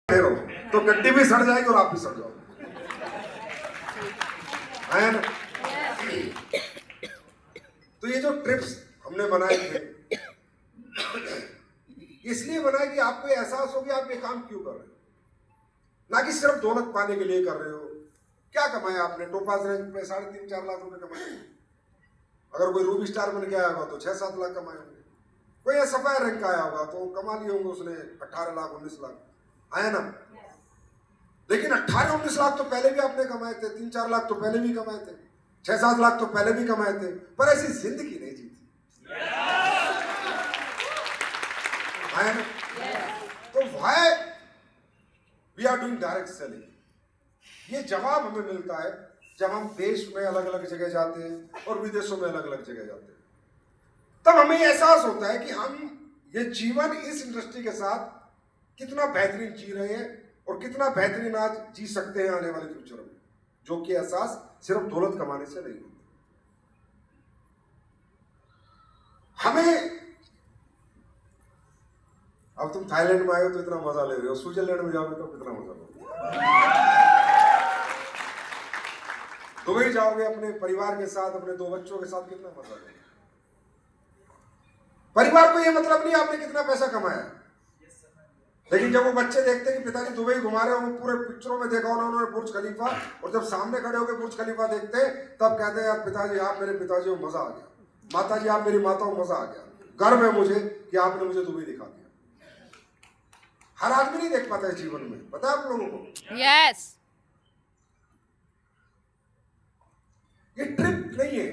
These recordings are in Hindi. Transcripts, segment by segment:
रहो तो गड्डी भी सड़ जाएगी और आप भी सड़ जाओगे, है ना। तो ये जो ट्रिप्स हमने बनाए थे इसलिए बनाए कि आपको एहसास हो कि आप ये काम क्यों कर रहे हो, ना कि सिर्फ दौलत पाने के लिए कर रहे हो। क्या कमाया आपने? टोपाज रेंज में 3.5-4 लाख रुपए कमाए। अगर कोई रूबी स्टार बन के आया होगा तो 6-7 लाख कमाए होंगे। कोई सफायर रैंक का आया होगा तो कमा लिए होंगे उसने 18 लाख 19 लाख, आया ना। लेकिन 18-19 लाख तो पहले भी आपने कमाए थे, 3-4 लाख तो पहले भी कमाए थे, 6-7 लाख तो पहले भी कमाए थे, पर ऐसी जिंदगी नहीं जीती, है ना। तो why we are doing direct selling, ये जवाब हमें मिलता है जब हम देश में अलग अलग जगह जाते हैं और विदेशों में अलग अलग जगह जाते हैं। तब हमें एहसास होता है कि हम ये जीवन इस इंडस्ट्री के साथ कितना बेहतरीन जी रहे हैं और कितना बेहतरीन आज जी सकते हैं आने वाले फ्यूचर में, जो कि एहसास सिर्फ दौलत कमाने से नहीं होता। हमें अब तुम थाईलैंड में आए हो तो इतना मजा ले रहे हो, स्विट्जरलैंड में जाओगे तो कितना मजा लोगे, दुबई जाओगे अपने परिवार के साथ, अपने 2 बच्चों के साथ, कितना मजा लेंगे। परिवार को यह मतलब नहीं आपने कितना पैसा कमाया, लेकिन जब वो बच्चे देखते हैं कि पिताजी दुबई घुमा रहे हो, वो पूरे पिक्चरों में देखा उन्होंने बुर्ज खलीफा, और जब सामने खड़े होकर बुर्ज खलीफा देखते हैं तब कहते हैं यार पिताजी आप मेरे पिताजी को मजा आ गया, माताजी आप मेरी माता को मजा आ गया, गर्व है मुझे कि आपने मुझे दुबई दिखा दिया। हर आदमी नहीं देख पाता है जीवन में, पता है आप लोगों को। यस। ये ट्रिप नहीं है,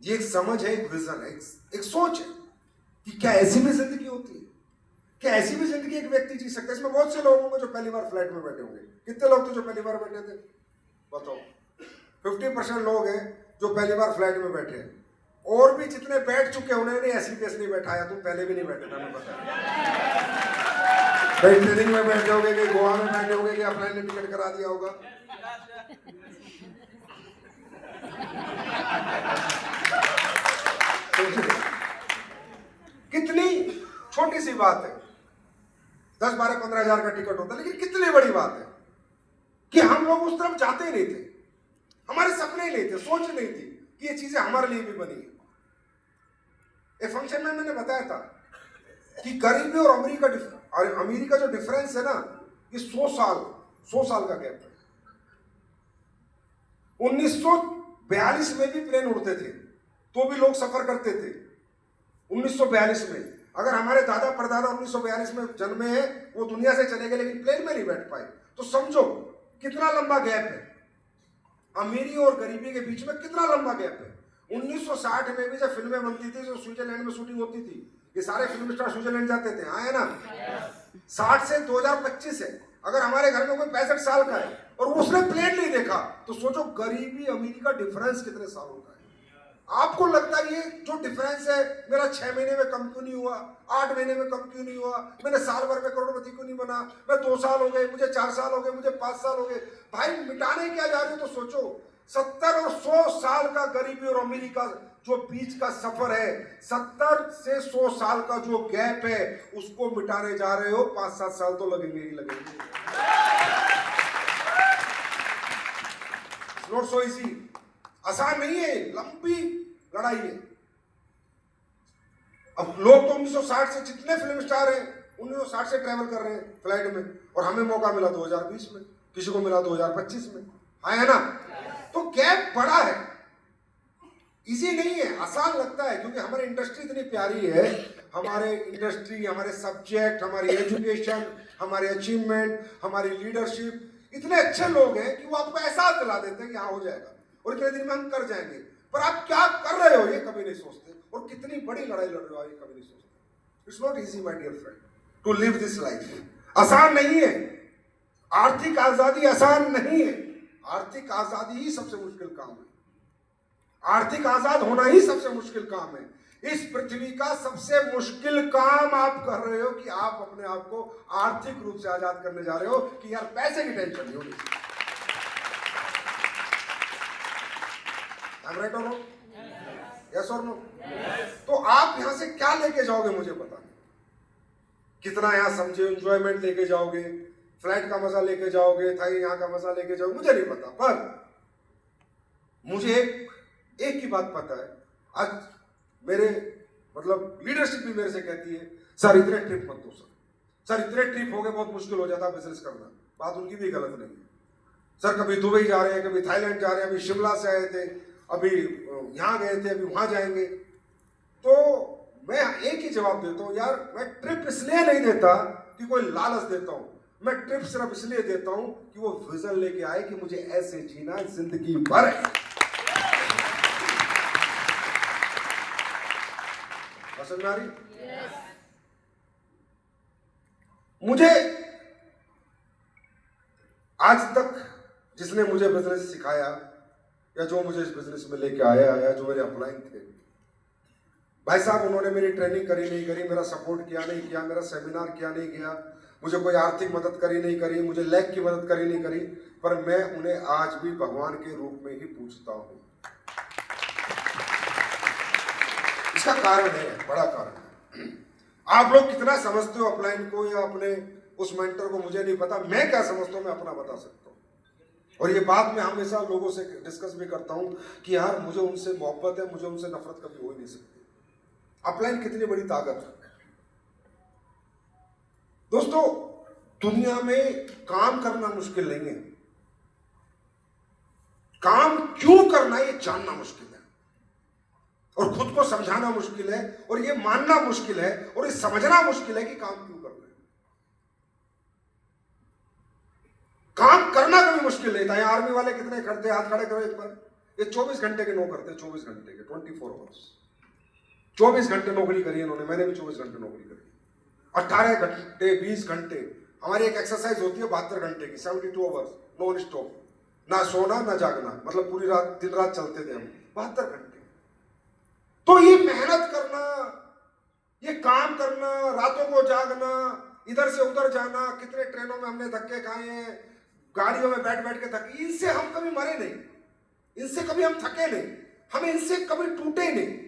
ये एक समझ है, एक विजन है, एक सोच है कि क्या ऐसी भी जिंदगी होती है, क्या ऐसी भी जिंदगी एक व्यक्ति जी सकता है। इसमें बहुत से लोग होंगे जो पहली बार फ्लाइट में बैठे होंगे। कितने लोग थे जो पहली बार बैठे थे बताओ? 50% लोग हैं जो पहली बार फ्लाइट में बैठे हैं, और भी जितने बैठ चुके हैं उन्होंने ऐसी केस नहीं बैठाया। तुम पहले भी नहीं बैठे था, मैं पता कहीं ट्रेनिंग में बैठे होगे, कहीं गोवा में बैठे होगे, कि अपना ने टिकट करा दिया होगा। कितनी छोटी सी बात है, 10-12-15 हजार का टिकट होता है, लेकिन कितनी बड़ी बात है कि हम लोग उस तरफ जाते ही नहीं थे, हमारे सपने ही नहीं थे, सोच नहीं थी कि ये चीजें हमारे लिए भी बनी है। एक फंक्शन में मैंने बताया था कि गरीबी और अमीरी का जो डिफरेंस है ना, ये 100 साल का गैप है। 1942 में भी प्लेन उड़ते थे तो भी लोग सफर करते थे। 1942 में अगर हमारे दादा परदादा 1942 में जन्मे हैं, वो दुनिया से चले गए लेकिन प्लेन में नहीं बैठ पाए, तो समझो कितना लंबा गैप है। अमीरी और गरीबी के बीच में कितना लंबा गैप है। 1960 में भी जब फिल्में बनती थी, जो स्विट्जरलैंड में शूटिंग होती थी, ये सारे फिल्म स्टार स्विट्जरलैंड जाते थे, हाँ है ना। 60 से 2025 है, अगर हमारे घर में कोई 65 साल का है और उसने प्लेन नहीं देखा, तो सोचो गरीबी अमीरी का डिफरेंस कितने सालों का है। आपको लगता है ये जो डिफरेंस है, मेरा 6 महीने में कम क्यों नहीं हुआ, 8 महीने में कम क्यों नहीं हुआ, मैंने साल भर में करोड़पति क्यों नहीं बना, मैं 2 साल हो गए, मुझे 4 साल हो गए, मुझे 5 साल हो गए। भाई मिटाने क्या जा रहे हो? तो सोचो 70 और 100 साल का गरीबी और अमीरी का जो बीच का सफर है, 70 से 100 साल का जो गैप है, उसको मिटाने जा रहे हो। 5-7 साल तो लगेंगे ही लगेंगे। नॉट सो इजी, आसान नहीं है, लंबी लड़ाई है। अब लोग तो 1960 से जितने फिल्म स्टार हैं 1960 से ट्रैवल कर रहे हैं फ्लाइट में, और हमें मौका मिला 2020 में, किसी को मिला 2025 में, है ना। तो गैप बड़ा है, इजी नहीं है, आसान लगता है क्योंकि हमारी इंडस्ट्री इतनी प्यारी है, हमारे इंडस्ट्री, हमारे सब्जेक्ट, हमारी एजुकेशन, हमारे अचीवमेंट, हमारी लीडरशिप, इतने अच्छे लोग हैं कि वो आपको एहसास दिला देते हैं कि हाँ हो जाएगा और इतने दिन में हम कर जाएंगे। पर आप क्या कर रहे हो ये कभी नहीं सोचते, और कितनी बड़ी लड़ाई लड़ रहे हो ये कभी नहीं सोचते। It's not easy my dear friend to live this life. आसान नहीं है, आर्थिक आजादी आसान नहीं है। आर्थिक आजादी ही सबसे मुश्किल काम है, आर्थिक आजाद होना ही सबसे मुश्किल काम है। इस पृथ्वी का सबसे मुश्किल काम आप कर रहे हो कि आप अपने आप को आर्थिक रूप से आजाद करने जा रहे हो, कि यार पैसे की टेंशन नहीं होगी। राइट और नो? यस और नो? तो आप यहां से क्या लेके जाओगे मुझे पता नहीं। कितना यहाँ समझे एंजॉयमेंट लेके जाओगे, फ्लाइट का मजा लेके जाओगे, था यहाँ का मजा लेके जाओगे, मुझे नहीं पता। पर मुझे एक ही बात पता है, आज मेरे मतलब लीडरशिप भी मेरे से कहती है सर इतने ट्रिप मत दो सर इतने ट्रिप हो गए, बहुत मुश्किल हो जाता बिजनेस करना। बात उनकी भी गलत नहीं है। सर कभी दुबई जा रहे हैं, कभी थाईलैंड जा रहे हैं, अभी शिमला से आए थे, अभी यहाँ गए थे, अभी वहां जाएंगे। तो मैं एक ही जवाब देता हूँ, यार मैं ट्रिप इसलिए नहीं देता कि कोई लालच देता हूँ, मैं ट्रिप सिर्फ इसलिए देता हूँ कि वो विजन लेके आए कि मुझे ऐसे जीना है जिंदगी भर। समझ में आ रही? मुझे आज तक जिसने मुझे बिजनेस सिखाया या जो मुझे इस बिजनेस में लेके आया या जो मेरे अपलाइन थे, भाई साहब उन्होंने मेरी ट्रेनिंग करी नहीं करी, मेरा सपोर्ट किया नहीं किया, मेरा सेमिनार किया नहीं किया, मुझे कोई आर्थिक मदद करी नहीं करी, मुझे लैग की मदद करी नहीं करी, पर मैं उन्हें आज भी भगवान के रूप में ही पूछता हूं। इसका कारण है, बड़ा कारण है। आप लोग कितना समझते हो अपलाइन को या अपने उस मेंटर को मुझे नहीं पता, मैं क्या समझता हूं मैं अपना बता सकता हूं। और ये बात मैं हमेशा लोगों से डिस्कस भी करता हूं कि यार मुझे उनसे मोहब्बत है, मुझे उनसे नफरत कभी हो ही नहीं सकती। अपलाइन कितनी बड़ी ताकत है दोस्तों। दुनिया में काम करना मुश्किल नहीं है, काम क्यों करना है ये जानना मुश्किल है, और खुद को समझाना मुश्किल है, और ये मानना मुश्किल है, और ये समझना मुश्किल है कि काम क्यों करना है। काम करना कभी मुश्किल नहीं था। ये आर्मी वाले कितने करते, हाथ खड़े करो एक बार। ये 24 घंटे के नो करते, 24 घंटे के, 24 आवर्स, 24 घंटे नौकरी करी इन्होंने, मैंने भी 24 घंटे नौकरी करी। 18 घंटे 20 घंटे हमारी एक एक्सरसाइज होती है 72 घंटे की, 72 आवर्स नॉन स्टॉप, ना सोना ना जागना, मतलब पूरी रात दिन रात चलते थे हम 72 घंटे। तो ये मेहनत करना, ये काम करना, रातों को जागना, इधर से उधर जाना, कितने ट्रेनों में हमने धक्के खाए हैं, गाड़ियों में बैठ बैठ के थके, इनसे हम कभी मरे नहीं, इनसे कभी हम थके नहीं, हम इनसे कभी टूटे नहीं।